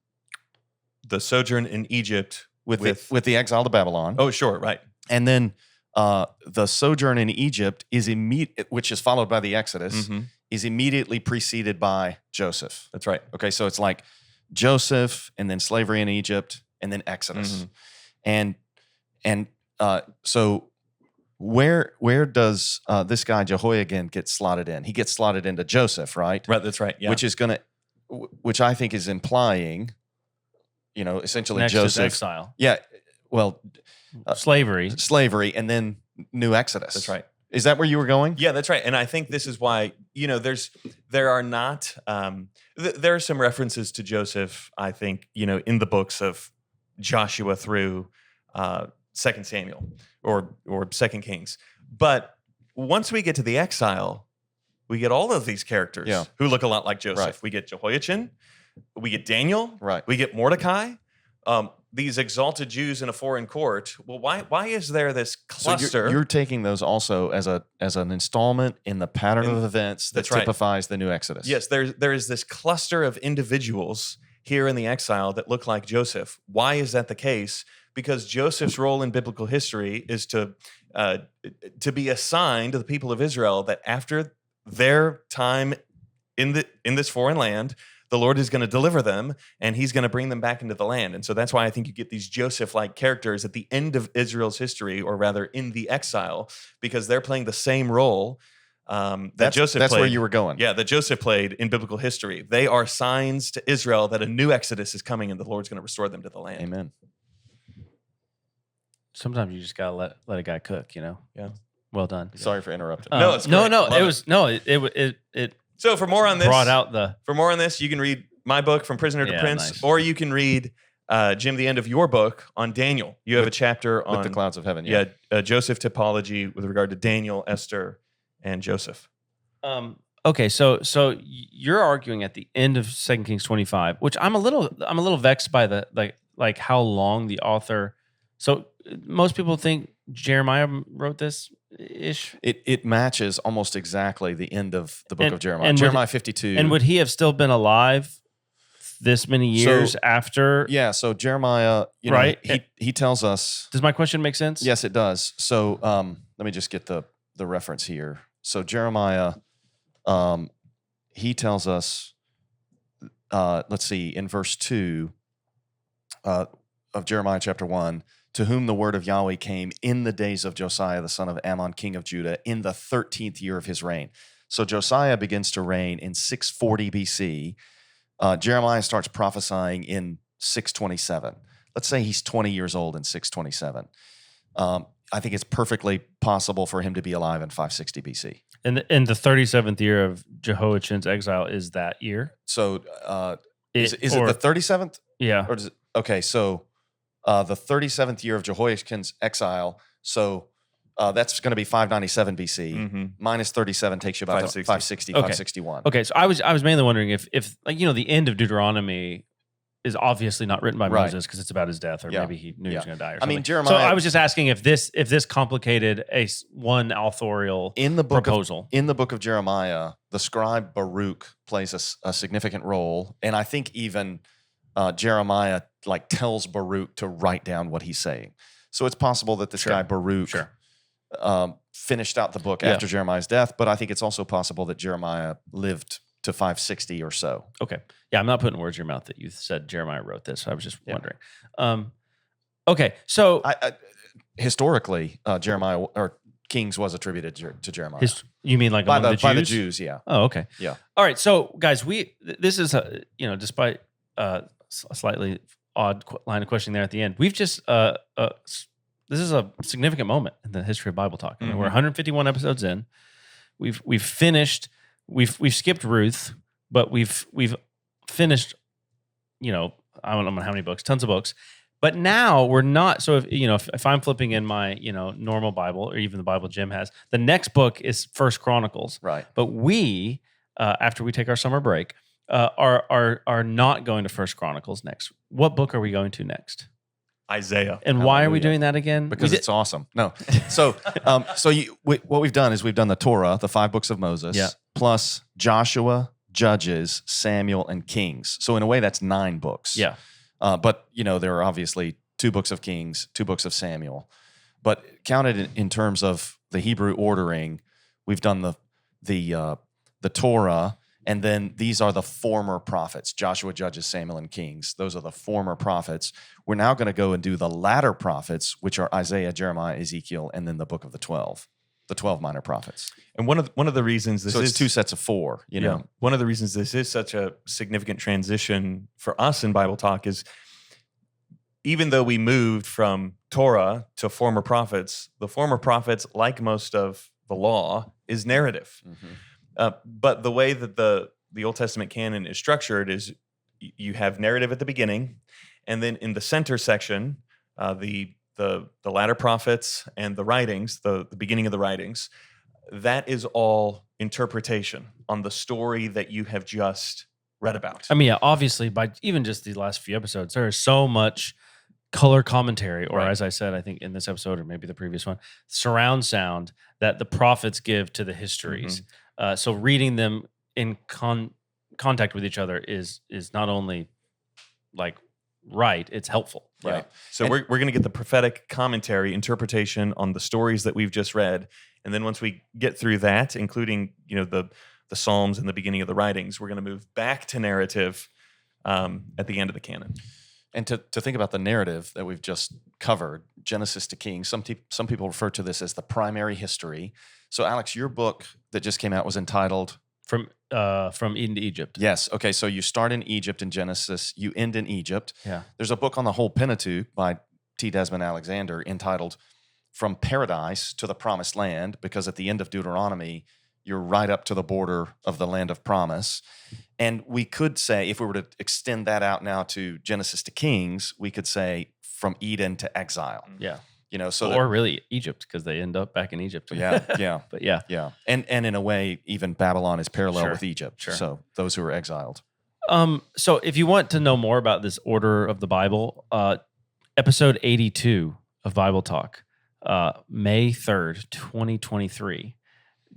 The sojourn in Egypt With the exile to Babylon. Oh, sure, right. And then the sojourn in Egypt is which is followed by the Exodus, is immediately preceded by Joseph. That's right. Okay, so it's like Joseph and then slavery in Egypt and then Exodus. And so where does this guy Jehoiachin get slotted in? He gets slotted into Joseph, right? Right, that's right. Yeah. Which I think is implying, essentially next is Joseph. exile, Yeah, well, slavery, and then new Exodus. That's right. Is that where you were going? Yeah, that's right. And I think this is why, there are not, there are some references to Joseph, I think, in the books of Joshua through 2 Samuel or 2 Kings. But once we get to the exile, we get all of these characters who look a lot like Joseph. Right. We get Jehoiachin, we get Daniel, Right. we get Mordecai, these exalted Jews in a foreign court. Well, why is there this cluster? So you're taking those also as an installment in the pattern of events that that's right. typifies the new Exodus. Yes, there is this cluster of individuals here in the exile that look like Joseph. Why is that the case? Because Joseph's role in biblical history is to be assigned to the people of Israel that after their time in this foreign land, the Lord is going to deliver them, and he's going to bring them back into the land. And so that's why I think you get these Joseph-like characters at the end of Israel's history, or rather in the exile, because they're playing the same role that Joseph played. That's where you were going. Yeah, that Joseph played in biblical history. They are signs to Israel that a new Exodus is coming and the Lord's going to restore them to the land. Amen. Sometimes you just gotta let a guy cook. Yeah. Well done. Sorry for interrupting. No, it's great. no. Love It was no. It So for more on this, brought out the. For more on this, you can read my book, From Prisoner to Yeah, Prince, nice. or you can read, Jim, the end of your book on Daniel. You have a chapter on With the clouds of heaven. Joseph typology with regard to Daniel, Esther, and Joseph. Okay, so you're arguing at the end of 2 Kings 25, which I'm a little vexed by the like how long the author. So most people think Jeremiah wrote this ish. It matches almost exactly the end of the book And- of Jeremiah. and would- Jeremiah 52. And would he have still been alive this many years after? Yeah, so Jeremiah, Right. he tells us. Does my question make sense? Yes, it does. So let me just get the the reference here. So Jeremiah, he tells us, let's see, in verse 2 of Jeremiah chapter 1, to whom the word of Yahweh came in the days of Josiah, the son of Ammon, king of Judah, in the 13th year of his reign. So Josiah begins to reign in 640 BC. Jeremiah starts prophesying in 627. Let's say he's 20 years old in 627. I think it's perfectly possible for him to be alive in 560 BC. And the 37th year of Jehoiachin's exile is that year? So is it the 37th? Yeah. Or does it, okay, so the 37th year of Jehoiachin's exile, so that's going to be 597 BC. Minus 37 takes you about 560, 561. Okay, so I was mainly wondering if like, the end of Deuteronomy is obviously not written by Moses because it's about his death, or maybe he knew he was going to die or something. I mean, Jeremiah. So I was just asking if this complicated one authorial proposal. In the book of Jeremiah, the scribe Baruch plays a significant role, and I think even Jeremiah tells Baruch to write down what he's saying. So it's possible that this guy Baruch finished out the book after Jeremiah's death, but I think it's also possible that Jeremiah lived to 560 or so. Okay. Yeah, I'm not putting words in your mouth that you said Jeremiah wrote this. I was just wondering. Okay, so historically, Jeremiah or Kings was attributed to Jeremiah. You mean like by the Jews? By the Jews, yeah. Oh, okay. Yeah. All right, so guys, this is despite a slightly odd line of questioning there at the end, we've just this is a significant moment in the history of Bible Talk. I mean, we're 151 episodes in. We've finished. We've skipped Ruth, but we've finished. I don't know how many books, tons of books. But now we're not. So if I'm flipping in my normal Bible, or even the Bible Jim has, the next book is First Chronicles. Right. But we, after we take our summer break, are not going to First Chronicles next. What book are we going to next? Isaiah. And why are we doing that again? Because it's awesome. No. So what we've done is we've done the Torah, the 5 books of Moses, plus Joshua, Judges, Samuel, and Kings. So in a way, that's 9 books. Yeah. But there are obviously 2 books of Kings, 2 books of Samuel. But counted in terms of the Hebrew ordering, we've done the Torah. And then these are the former prophets, Joshua, Judges, Samuel, and Kings. Those are the former prophets. We're now going to go and do the latter prophets, which are Isaiah, Jeremiah, Ezekiel, and then the book of the 12 minor prophets. And one of the reasons this is 2 sets of 4, One of the reasons this is such a significant transition for us in Bible Talk is even though we moved from Torah to former prophets, the former prophets, like most of the law, is narrative. But the way that the Old Testament canon is structured is you have narrative at the beginning, and then in the center section, the latter prophets and the writings, the beginning of the writings, that is all interpretation on the story that you have just read about. I mean, obviously, by even just these last few episodes, there is so much color commentary, or as I said, I think in this episode or maybe the previous one, surround sound that the prophets give to the histories. So reading them in contact with each other is not only right, it's helpful. Right. Yeah. So we're going to get the prophetic commentary, interpretation on the stories that we've just read. And then once we get through that, including, the Psalms and the beginning of the writings, we're going to move back to narrative at the end of the canon. And to think about the narrative that we've just covered, Genesis to Kings, some people refer to this as the primary history. So Alex, your book that just came out was entitled From Eden to Egypt. Yes. Okay. So you start in Egypt in Genesis, you end in Egypt. Yeah. There's a book on the whole Pentateuch by T. Desmond Alexander entitled From Paradise to the Promised Land, because at the end of Deuteronomy, you're right up to the border of the land of promise. And we could say, if we were to extend that out now to Genesis to Kings, we could say from Eden to exile. Yeah. Or really Egypt, because they end up back in Egypt. Yeah. But yeah. And in a way, even Babylon is parallel with Egypt. Sure. So those who are exiled. So if you want to know more about this order of the Bible, episode 82 of Bible Talk, May 3rd, 2023.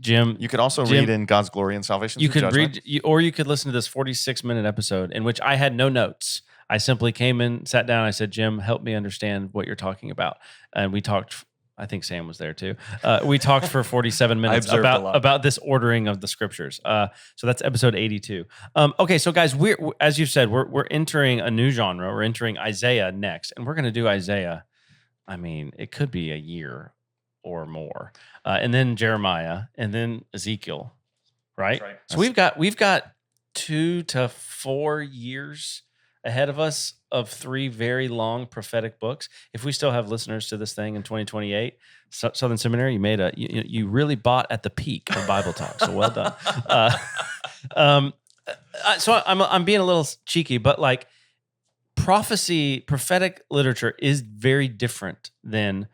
Jim, you could also read in God's Glory and Salvation. You could read, or you could listen to this 46-minute episode in which I had no notes. I simply came in, sat down. I said, Jim, help me understand what you're talking about. And we talked I think Sam was there too. We talked for 47 minutes observed a lot. about this ordering of the scriptures. So that's episode 82. Okay, so guys, we're as you said, we're entering a new genre. We're entering Isaiah next, and we're going to do Isaiah. I mean, it could be a year or more, and then Jeremiah, and then Ezekiel, right? That's right. So we've got 2 to 4 years ahead of us of 3 very long prophetic books. If we still have listeners to this thing in 2028, Southern Seminary, you really bought at the peak of Bible Talk. So well done. So I'm being a little cheeky, but like prophetic literature is very different than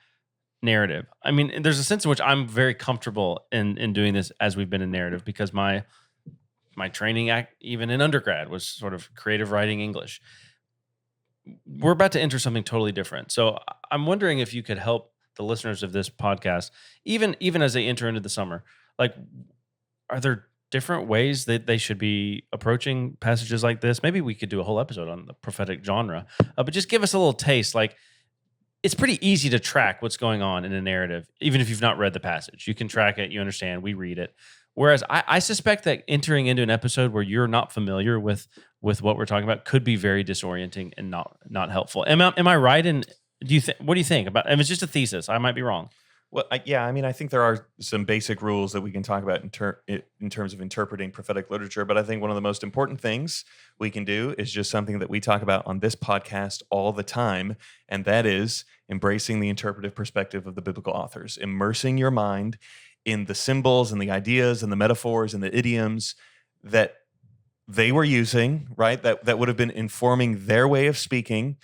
narrative. I mean, there's a sense in which I'm very comfortable in doing this as we've been in narrative because my training even in undergrad was sort of creative writing English. We're about to enter something totally different. So I'm wondering if you could help the listeners of this podcast, even as they enter into the summer, like, are there different ways that they should be approaching passages like this? Maybe we could do a whole episode on the prophetic genre, but just give us a little taste. Like, it's pretty easy to track what's going on in a narrative, even if you've not read the passage. You can track it, you understand, we read it. Whereas I suspect that entering into an episode where you're not familiar with what we're talking about could be very disorienting and not helpful. Am I right? And what do you think about? If it's just a thesis, I might be wrong. Well, I mean, I think there are some basic rules that we can talk about in terms of interpreting prophetic literature. But I think one of the most important things we can do is just something that we talk about on this podcast all the time, and that is embracing the interpretive perspective of the biblical authors, immersing your mind in the symbols and the ideas and the metaphors and the idioms that they were using, right? That would have been informing their way of speaking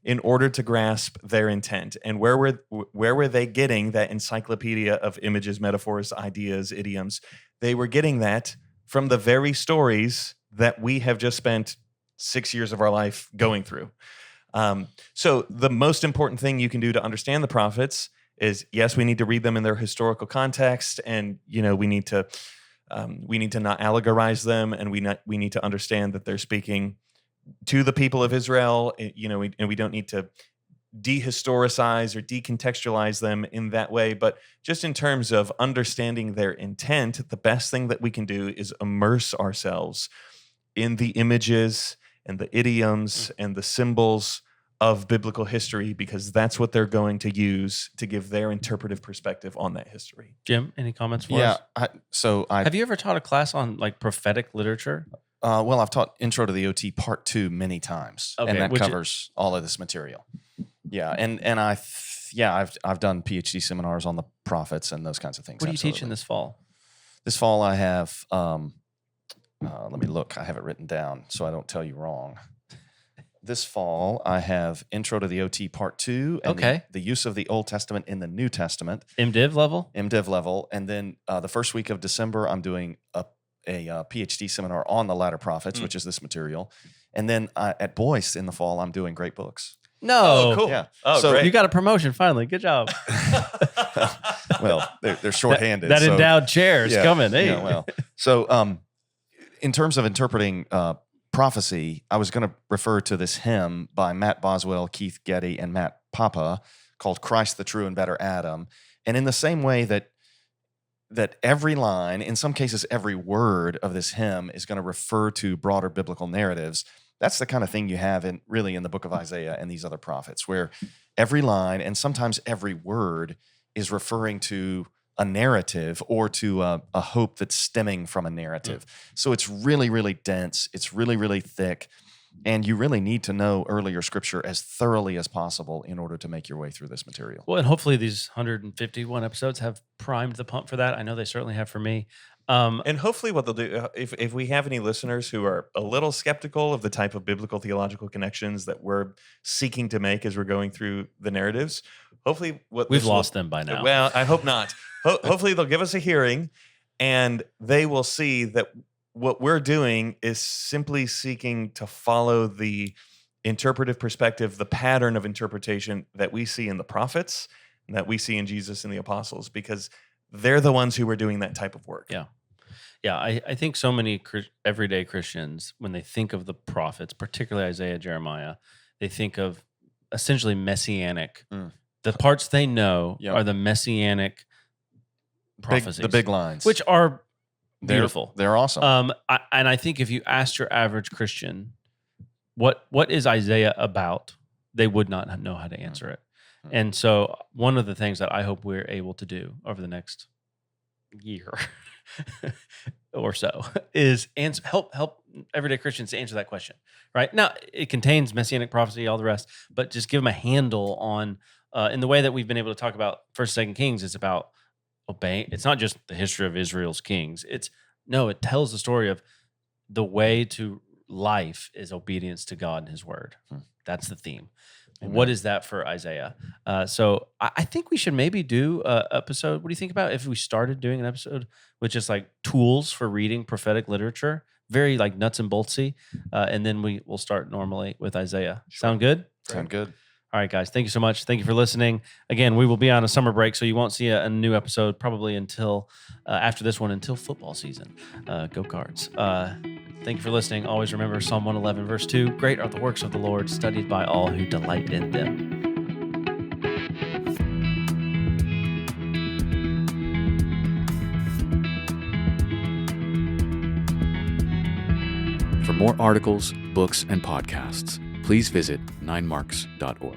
in order to grasp their intent. And where were they getting that encyclopedia of images, metaphors, ideas, idioms? They were getting that from the very stories that we have just spent 6 years of our life going through. So the most important thing you can do to understand the prophets is, yes, we need to read them in their historical context, and we need to not allegorize them, and we need to understand that they're speaking to the people of Israel. And we don't need to dehistoricize or decontextualize them in that way. But just in terms of understanding their intent, the best thing that we can do is immerse ourselves in the images and the idioms and the symbols of biblical history, because that's what they're going to use to give their interpretive perspective on that history. Jim, any comments for us? Have you ever taught a class on like prophetic literature? Well, I've taught Intro to the OT Part 2 many times, Okay, and that covers all of this material. Yeah, and I've done PhD seminars on the prophets and those kinds of things. What are you teaching this fall? This fall I have, let me look. I have it written down so I don't tell you wrong. This fall I have Intro to the OT Part 2, and the use of the Old Testament in the New Testament. MDiv level? MDiv level. And then the first week of December, I'm doing a PhD seminar on the latter prophets, which is this material. And then at Boyce in the fall, I'm doing Great Books. No. Oh, cool. Yeah. Oh, so great. You got a promotion finally. Good job. Well, they're shorthanded. That endowed chair is coming. Hey. Yeah, so in terms of interpreting prophecy, I was going to refer to this hymn by Matt Boswell, Keith Getty, and Matt Papa called Christ the True and Better Adam. And in the same way that every line, in some cases every word of this hymn is going to refer to broader biblical narratives, that's the kind of thing you have in the book of Isaiah and these other prophets, where every line and sometimes every word is referring to a narrative or to a hope that's stemming from a narrative. So it's really, really dense. It's really, really thick. And you really need to know earlier scripture as thoroughly as possible in order to make your way through this material. Well, and hopefully these 151 episodes have primed the pump for that. I know they certainly have for me. And hopefully what they'll do, if we have any listeners who are a little skeptical of the type of biblical theological connections that we're seeking to make as we're going through the narratives, hopefully we've lost them by now. Well, I hope not. Hopefully they'll give us a hearing and they will see that what we're doing is simply seeking to follow the interpretive perspective, the pattern of interpretation that we see in the prophets and that we see in Jesus and the apostles, because they're the ones who are doing that type of work. Yeah. Yeah, I think so many everyday Christians, when they think of the prophets, particularly Isaiah, Jeremiah, they think of essentially messianic The parts they know Yep. are the messianic prophecies, the big lines, which are They're- beautiful. They're awesome. And I think if you asked your average Christian, what is Isaiah about, they would not know how to answer it. Mhm. And so one of the things that I hope we're able to do over the next year or so is help everyday Christians to answer that question. Right now, it contains messianic prophecy, all the rest, but just give them a handle on in the way that we've been able to talk about First, Second Kings. It's about obeying. It's not just the history of Israel's kings. It tells the story of the way to life is obedience to God and His Word. That's the theme. Amen. What is that for Isaiah? So I think we should maybe do an episode. What do you think about if we started doing an episode with just like tools for reading prophetic literature, very like nuts and boltsy, and then we'll start normally with Isaiah. Sound good? Sound good. All right, guys. Thank you so much. Thank you for listening. Again, we will be on a summer break, so you won't see a new episode probably until after this one, until football season. Go Cards. Thank you for listening. Always remember Psalm 111, verse 2. Great are the works of the Lord, studied by all who delight in them. For more articles, books, and podcasts, please visit 9marks.org.